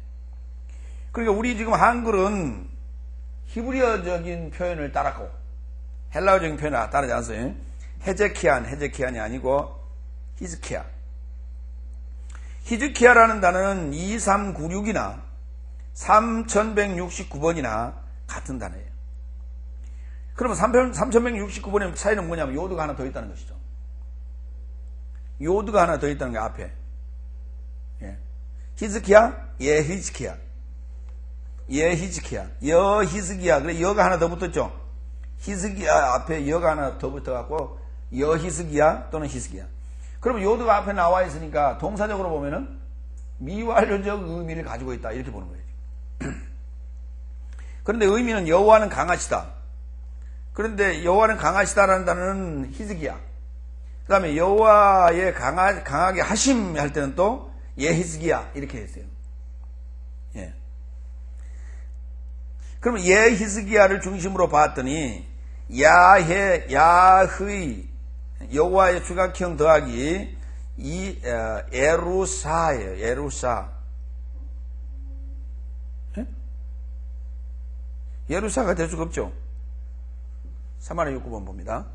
그러니까 우리 지금 한글은 히브리어적인 표현을 따랐고 헬라어적인 표현을 따르지 않았어요. 헤제키안이 아니고 히즈키야. 히즈키야라는 단어는 2396이나 3169번이나 같은 단어예요. 그러면 3169번의 차이는 뭐냐면 요드가 하나 더 있다는 것이죠. 요드가 하나 더 있다는 게 앞에. 예. 히즈키야, 히즈키야. 그래 여가 하나 더 붙었죠. 히즈기야 앞에 여가 하나 더 붙어갖고 히즈기야 또는 히즈기야. 그러면 요드가 앞에 나와 있으니까 동사적으로 보면은 미완료적 의미를 가지고 있다 이렇게 보는 거예요. 그런데 의미는 여호와는 강하시다. 그런데 여호와는 강하시다라는 단어는 히즈기야. 그 다음에 여호와의 강하게 하심 할 때는 또 히즈기야 이렇게 했어요. 예. 그러면 히즈기야를 중심으로 봤더니 야흐의 여호와의 주각형 더하기 에루사예요. 에루사. 예? 예루사가 될 수가 없죠. 3만의 6번 봅니다.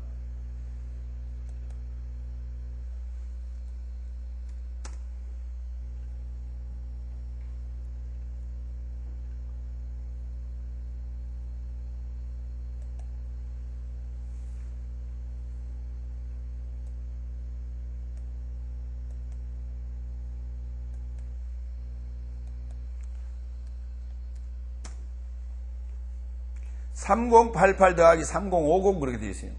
3088 더하기 3050 그렇게 되어 있어요.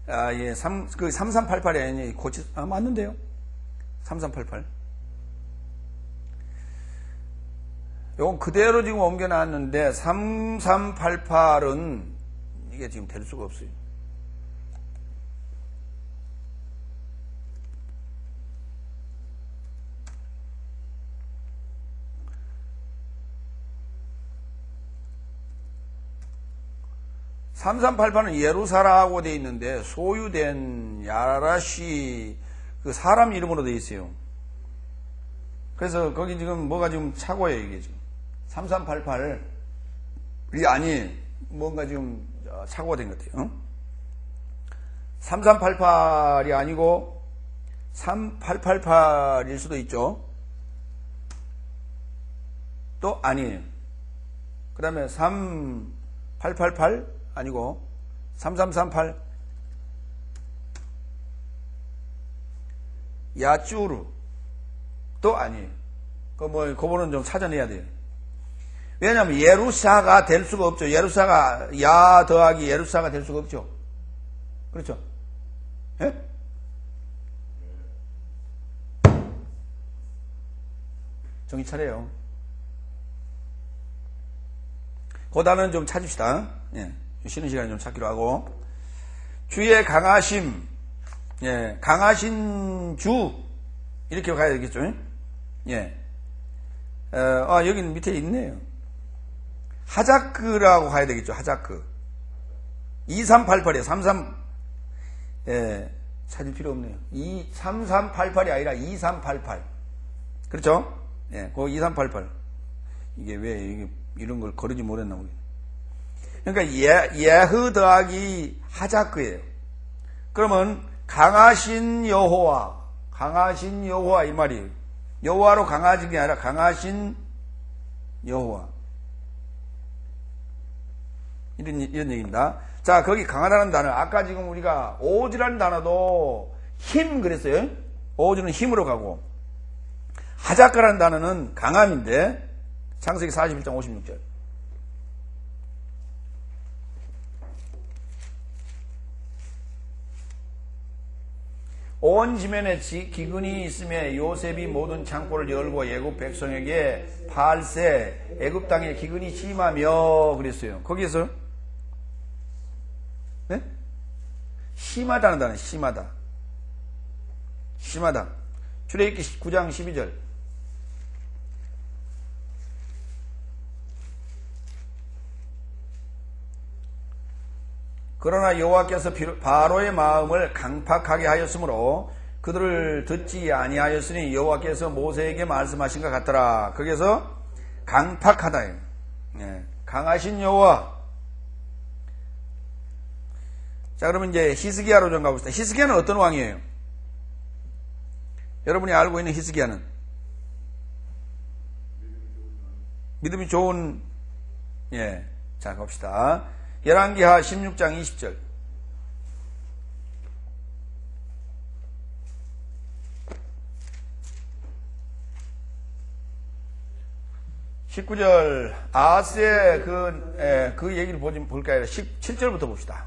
아, 예, 3388이 아니니 맞는데요? 3388. 요건 그대로 지금 옮겨놨는데, 3388은 이게 지금 될 수가 없어요. (3388은) 예루사라고 되어 있는데 소유된 야라시 그 사람 이름으로 되어 있어요. 그래서 거기 지금 뭐가 지금 착오예요. 이게 지금 3388이 아니 뭔가 지금 착오가 된 것 같아요. 3388이 아니고 3888일 수도 있죠. 또 아니에요. 그 다음에 3888 아니고 3338 야쭈르 또 아니에요. 그거는 좀 찾아내야 돼요. 왜냐하면 예루사가 될 수가 없죠. 예루사가 야 더하기 예루사가 될 수가 없죠. 그렇죠? 예? 정신 차려요. 그 단어는 좀 찾읍시다. 예. 쉬는 시간에 좀 찾기로 하고. 주의 강하심, 예, 강하신 주, 이렇게 가야 되겠죠? 예. 여기는 밑에 있네요. 하자크라고 가야 되겠죠? 하자크. 2388이에요. 33, 예, 찾을 필요 없네요. 3388이 아니라 2388. 그렇죠? 예, 그 2388. 이게 왜 이런 걸 거르지 못했나 모르겠네. 그러니까 예흐 더하기 하자크예요. 그러면 강하신 여호와 이 말이에요. 여호와로 강하신 게 아니라 강하신 여호와. 이런 얘기입니다. 자, 거기 강하다는 단어, 아까 지금 우리가 오즈라는 단어도 힘 그랬어요. 오즈는 힘으로 가고, 하자크라는 단어는 강함인데, 창세기 41장 56절. 온 지면에 기근이 있음에 요셉이 모든 창고를 열고 애굽 백성에게 팔세 애굽 땅에 기근이 심하며 그랬어요. 거기에서 네? 심하다는 단어, 심하다. 출애굽기 9장 12절. 그러나 여호와께서 바로의 마음을 강팍하게 하였으므로 그들을 듣지 아니하였으니 여호와께서 모세에게 말씀하신 것 같더라. 거기서 강팍하다. 예, 강하신 여호와. 자, 그러면 이제 히스기야로 좀 가봅시다. 히스기야는 어떤 왕이에요? 여러분이 알고 있는 히스기야는 믿음이 좋은, 예, 자 갑시다. 열왕기하 16장 20절. (19절) 아하스의 그 얘기를 볼까요? 17절부터 봅시다.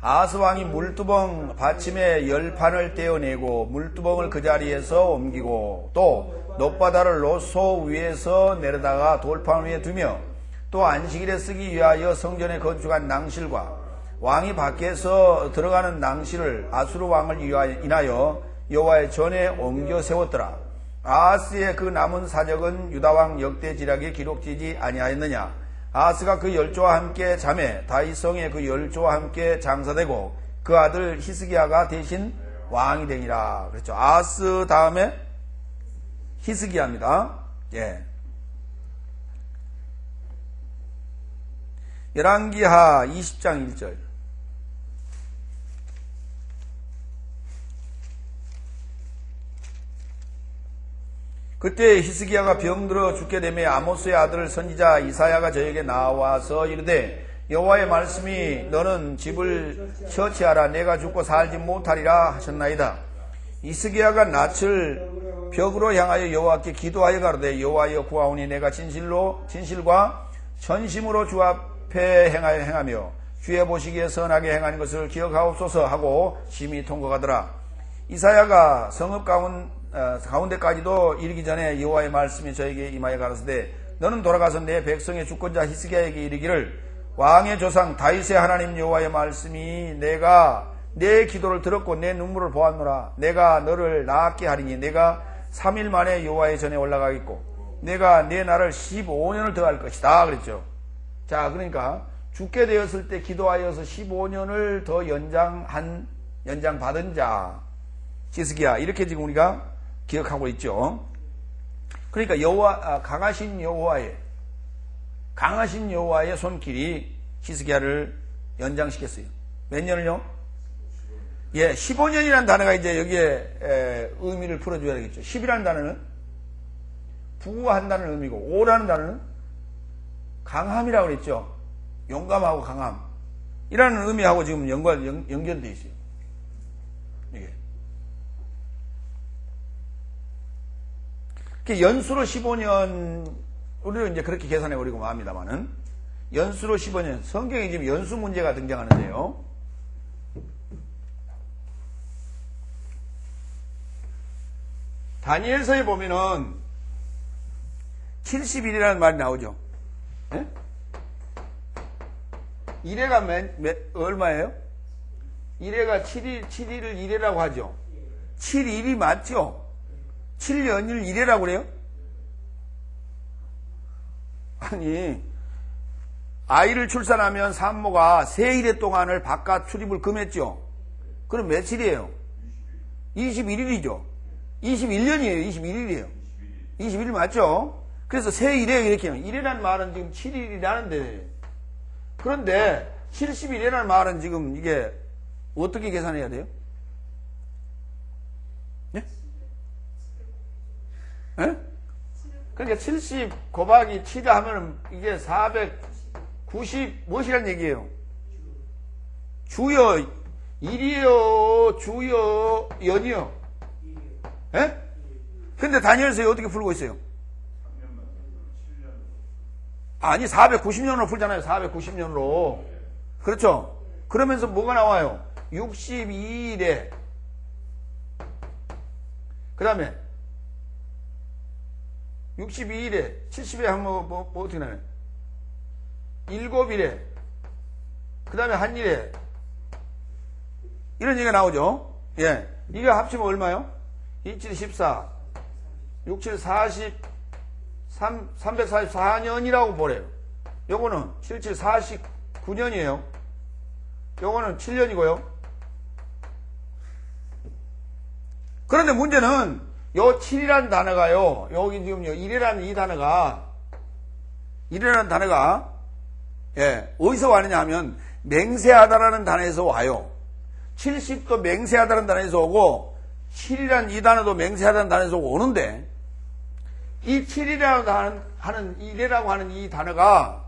아하스 왕이 물두멍 받침에 열판을 떼어내고 물두멍을 그 자리에서 옮기고 또 놋바다를 롯소 위에서 내려다가 돌판 위에 두며 또 안식일에 쓰기 위하여 성전에 건축한 낭실과 왕이 밖에서 들어가는 낭실을 아수르 왕을 인하여 여호와의 전에 옮겨 세웠더라. 아하스의 그 남은 사적은 유다왕 역대지략에 기록되지 아니하였느냐. 아하스가 그 열조와 함께 자매 다윗성에 그 열조와 함께 장사되고 그 아들 히스기야가 대신 왕이 되니라. 그렇죠. 아하스 다음에 히스기야입니다. 예. 열왕기하 20장 1절. 그때 히스기야가 병들어 죽게 되매 아모스의 아들 선지자 이사야가 저에게 나와서 이르되 여호와의 말씀이 너는 집을 처치하라 내가 죽고 살지 못하리라 하셨나이다. 히스기야가 낯을 벽으로 향하여 여호와께 기도하여 가로되 여호와여 구하오니 내가 진실과 전심으로 주 앞에 행하며 주의 보시기에 선하게 행하는 것을 기억하옵소서 하고 심히 통곡하더라. 이사야가 성읍 가운데까지도 이르기 전에 여호와의 말씀이 저에게 임하여 가라사대 너는 돌아가서 내 백성의 주권자 히스기야에게 이르기를 왕의 조상 다윗의 하나님 여호와의 말씀이 내가 내 기도를 들었고 내 눈물을 보았노라. 내가 너를 낫게 하리니 내가 3일 만에 여호와의 전에 올라가겠고 내가 내 날을 15년을 더할 것이다 그랬죠. 자, 그러니까 죽게 되었을 때 기도하여서 15년을 더 연장받은 자 히스기야, 이렇게 지금 우리가 기억하고 있죠. 그러니까 강하신 여호와의 손길이 히스기야를 연장시켰어요. 몇 년을요? 예, 15년이라는 단어가 이제 여기에 의미를 풀어줘야 되겠죠. 10이라는 단어는 부한다는 의미고 5라는 단어는 강함이라고 그랬죠. 용감하고 강함 이라는 의미하고 지금 연결되어 있어요. 이게 연수로 15년 우리는 이제 그렇게 계산해 버리고 맙니다만은 연수로 15년 성경에 지금 연수 문제가 등장하는데요. 다니엘서에 보면은 70일이라는 말이 나오죠. 네? 일해가 얼마예요? 일해가 7일을 일해라고 하죠. 7일이 맞죠? 7년을 일해라고 그래요? 아니, 아이를 출산하면 산모가 세 일의 동안을 바깥 출입을 금했죠. 그럼 며칠이에요? 21일이죠. 21년이에요. 21일이에요. 21일 맞죠? 그래서 세 일에 이렇게 일이라는 말은 지금 7일이라는데 그런데 70일이라는 말은 지금 이게 어떻게 계산해야 돼요? 예? 예? 그러니까 70 곱하기 7 하면 이게 490 무엇이란 얘기예요? 주여 일이요 주여 연이요. 예? 근데 다니엘서에 어떻게 풀고 있어요? 아니 490년으로 풀잖아요. 490년으로. 그렇죠? 그러면서 뭐가 나와요? 62일에 그 다음에 62일에 70일에 하면 뭐 어떻게 나와요? 7일에 그 다음에 한 일에 이런 얘기가 나오죠. 예, 이게 합치면 얼마요? 27, 14 67, 40 344년이라고 보래요. 요거는 77, 49년이에요. 요거는 7년이고요. 그런데 문제는 요 7이라는 단어가요. 여기 지금 1이라는 이 단어가 예, 어디서 왔느냐 하면 맹세하다라는 단어에서 와요. 70도 맹세하다라는 단어에서 오고 7이라는 이 단어도 맹세하다는 단어에서 오는데 이 7이라고 하는 1이라고 하는 이 단어가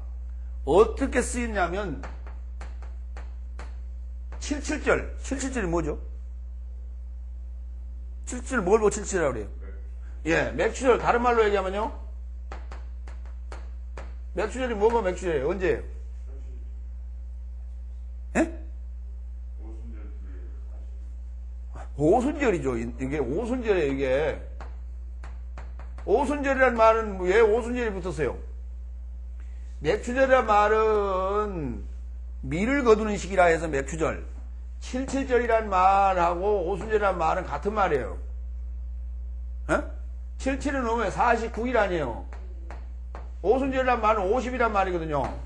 어떻게 쓰였냐면 77절이 뭐죠? 77절 뭘 보고 77이라고 그래요? 예, 맥추절 다른 말로 얘기하면요. 맥추절이 뭐가 맥추절이에요? 언제예요? 예? 오순절이죠. 이게 오순절이에요. 이게 오순절이라는 말은 왜 오순절이 붙었어요? 맥추절이라는 말은 밀을 거두는 시기라 해서 맥추절. 77절이라는 말하고 오순절이라는 말은 같은 말이에요. 77은 오면 49일 아니에요. 오순절이라는 말은 50이란 말이거든요.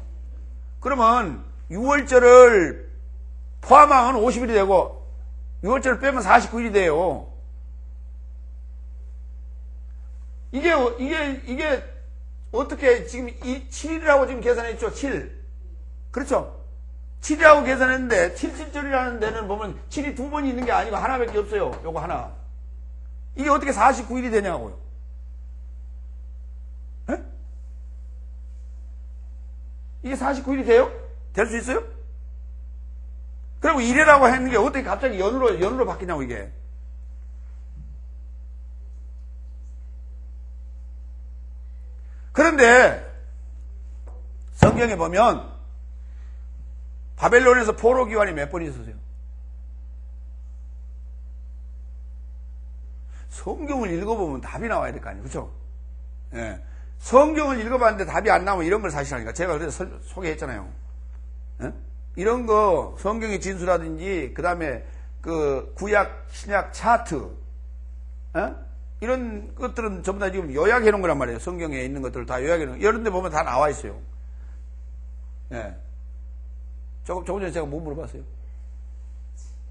그러면 6월절을 포함하면 50일이 되고 6월절을 빼면 49일이 돼요. 이게 어떻게 지금 이 7이라고 지금 계산했죠? 7. 그렇죠? 7이라고 계산했는데 77절이라는 데는 보면 7이 두 번이 있는 게 아니고 하나밖에 없어요. 요거 하나. 이게 어떻게 49일이 되냐고요. 에? 이게 49일이 돼요? 될 수 있어요? 그리고 1이라고 했는 게 어떻게 갑자기 연으로 바뀌냐고 이게. 그런데 성경에 보면 바벨론에서 포로 기환이 몇 번 있었어요? 성경을 읽어보면 답이 나와야 될 거 아니에요. 그렇죠? 예. 성경을 읽어봤는데 답이 안 나오면 이런 걸 사실하니까 제가 그래서 소개했잖아요. 예? 이런 거 성경의 진수라든지 그 다음에 그 구약 신약 차트 예? 이런 것들은 전부 다 지금 요약해 놓은 거란 말이에요. 성경에 있는 것들을 다 요약해 놓은 거. 이런 데 보면 다 나와 있어요. 예. 조금 전에 제가 뭐 물어봤어요?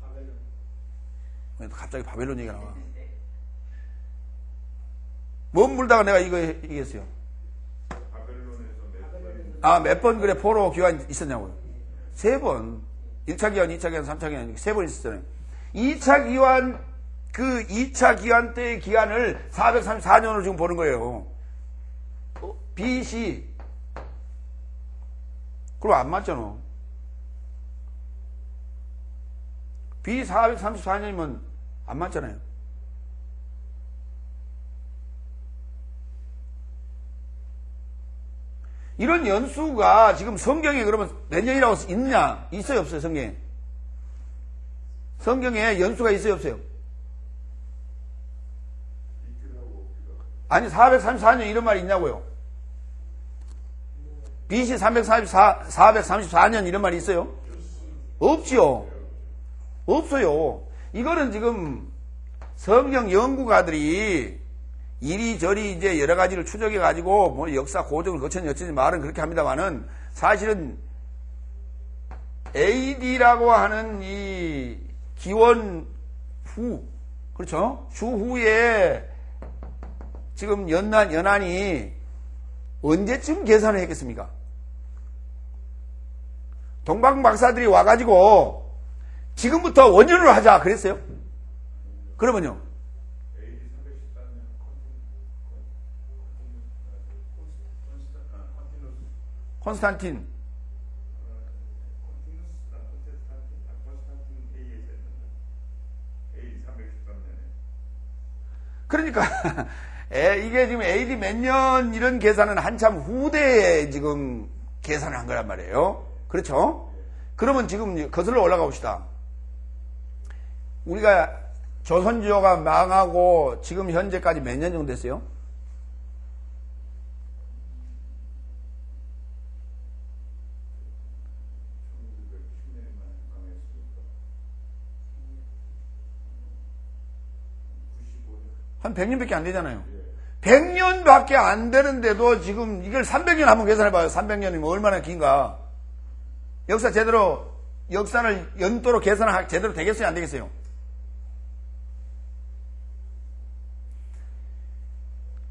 바벨론. 갑자기 바벨론 얘기가 나와. 뭐 물다가 내가 이거 얘기했어요? 몇 번 그래 포로 기간 있었냐고요? 3번. 1차 기간, 2차 기간, 3차 기간 3번 있었잖아요. 2차 기간 그 2차 기간 때의 기간을 434년으로 지금 보는 거예요. BC. 그럼 안 맞잖아. B 434년이면 안 맞잖아요. 이런 연수가 지금 성경에 그러면 몇 년이라고 있느냐? 있어요, 없어요, 성경에? 성경에 연수가 있어요, 없어요? 아니, 434년 이런 말이 있냐고요? BC 434년 이런 말이 있어요? 없지요. 없어요. 이거는 지금 성경 연구가들이 이리저리 이제 여러 가지를 추적해가지고 뭐 역사 고정을 거쳤니 어쩌니 말은 그렇게 합니다만은 사실은 AD라고 하는 이 기원 후, 그렇죠? 주후에 지금 연한이 언제쯤 계산을 했겠습니까? 동방 박사들이 와가지고 지금부터 원년으로 하자 그랬어요? 그러면요? 콘스탄틴. 그러니까 이게 지금 AD 몇 년 이런 계산은 한참 후대에 지금 계산을 한 거란 말이에요. 그렇죠? 그러면 지금 거슬러 올라가 봅시다. 우리가 조선조가 망하고 지금 현재까지 몇 년 정도 됐어요? 한 100년밖에 안 되잖아요. 100년밖에 안 되는데도 지금 이걸 300년 한번 계산해봐요. 300년이면 얼마나 긴가. 역사를 연도로 계산을 제대로 되겠어요? 안 되겠어요?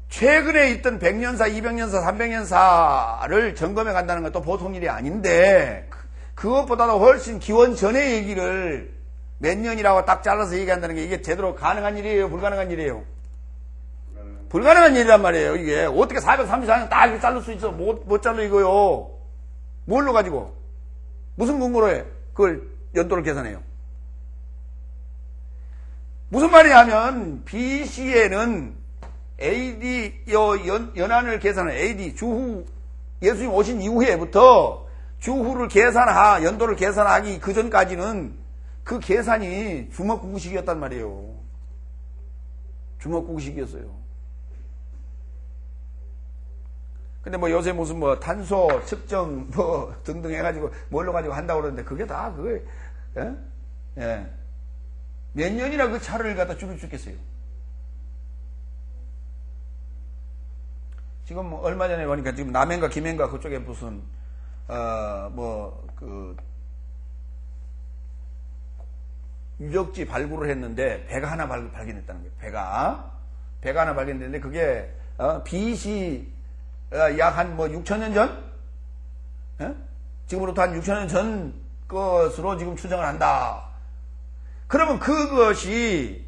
최근에 있던 100년사, 200년사, 300년사를 점검해 간다는 것도 보통 일이 아닌데 그것보다도 훨씬 기원 전의 얘기를 몇 년이라고 딱 잘라서 얘기한다는 게 이게 제대로 가능한 일이에요? 불가능한 일이에요? 불가능한 일이란 말이에요. 이게 어떻게 434년 딱 이렇게 자를 수 있어? 못 잘라 이거요. 뭘로 가지고? 무슨 근거로 해? 그걸 연도를 계산해요. 무슨 말이냐면 BC에는 AD 연한을 계산한 AD 주후 예수님 오신 이후에부터 주후를 연도를 계산하기 그 전까지는 그 계산이 주먹구구식이었단 말이에요. 주먹구구식이었어요. 근데 뭐 요새 무슨 뭐 탄소 측정 뭐 등등 해가지고 뭘로 가지고 한다고 그러는데 그게 다 그게 예? 몇 년이나 그 차를 갖다 줄일 수 있겠어요. 지금 얼마 전에 보니까 지금 남해인가 김해인가 그쪽에 무슨 유적지 발굴을 했는데 배가 하나 발견했다는 거예요. 배가 하나 발견됐는데 그게 BC 약 한 뭐 6천년 전? 예? 지금으로부터 한 6천년 전 것으로 지금 추정을 한다. 그러면 그것이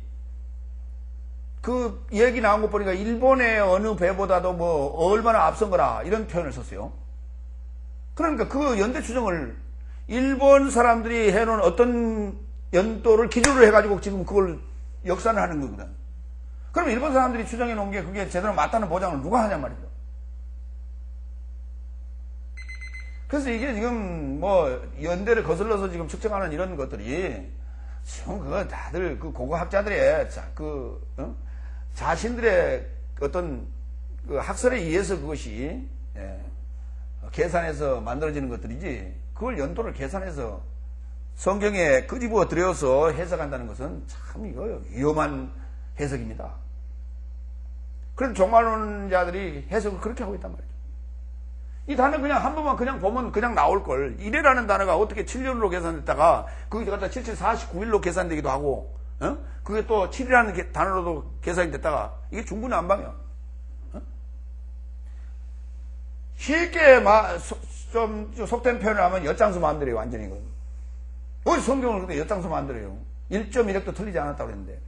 그 얘기 나온 거 보니까 일본의 어느 배보다도 뭐 얼마나 앞선 거라 이런 표현을 썼어요. 그러니까 그 연대 추정을 일본 사람들이 해놓은 어떤 연도를 기준으로 해가지고 지금 그걸 역산을 하는 거거든. 그럼 일본 사람들이 추정해 놓은 게 그게 제대로 맞다는 보장을 누가 하냔 말이죠. 그래서 이게 지금 뭐 연대를 거슬러서 지금 측정하는 이런 것들이 지금 그거 다들 그 고고학자들의 자신들의 어떤 그 학설에 의해서 그것이 계산해서 만들어지는 것들이지, 그걸 연도를 계산해서 성경에 끄집어 들여서 해석한다는 것은 참 이거 위험한 해석입니다. 그래서 종말론자들이 해석을 그렇게 하고 있단 말이죠. 이 단어 그냥 한 번만 그냥 보면 그냥 나올 걸. 1회라는 단어가 어떻게 7년으로 계산됐다가 그게 갖다 7749일로 계산되기도 하고, 그게 또 7이라는 단어로도 계산이 됐다가, 이게 중분이 안 방이야. 쉽게 좀 속된 표현을 하면 엿장수 만들어요, 완전히. 어디 성경을 그때 엿장수 만들어요. 1.1획도 틀리지 않았다고 그랬는데.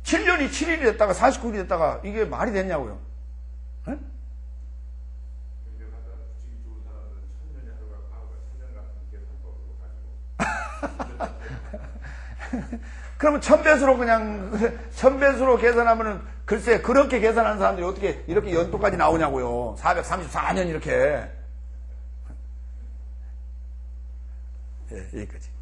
7년이 7일이 됐다가 49일이 됐다가 이게 말이 됐냐고요. 에? 그러면 1000배수로 그냥 1000배수로 계산하면은 글쎄 그렇게 계산하는 사람들이 어떻게 이렇게 연도까지 나오냐고요. 434년 이렇게. 예, 여기까지.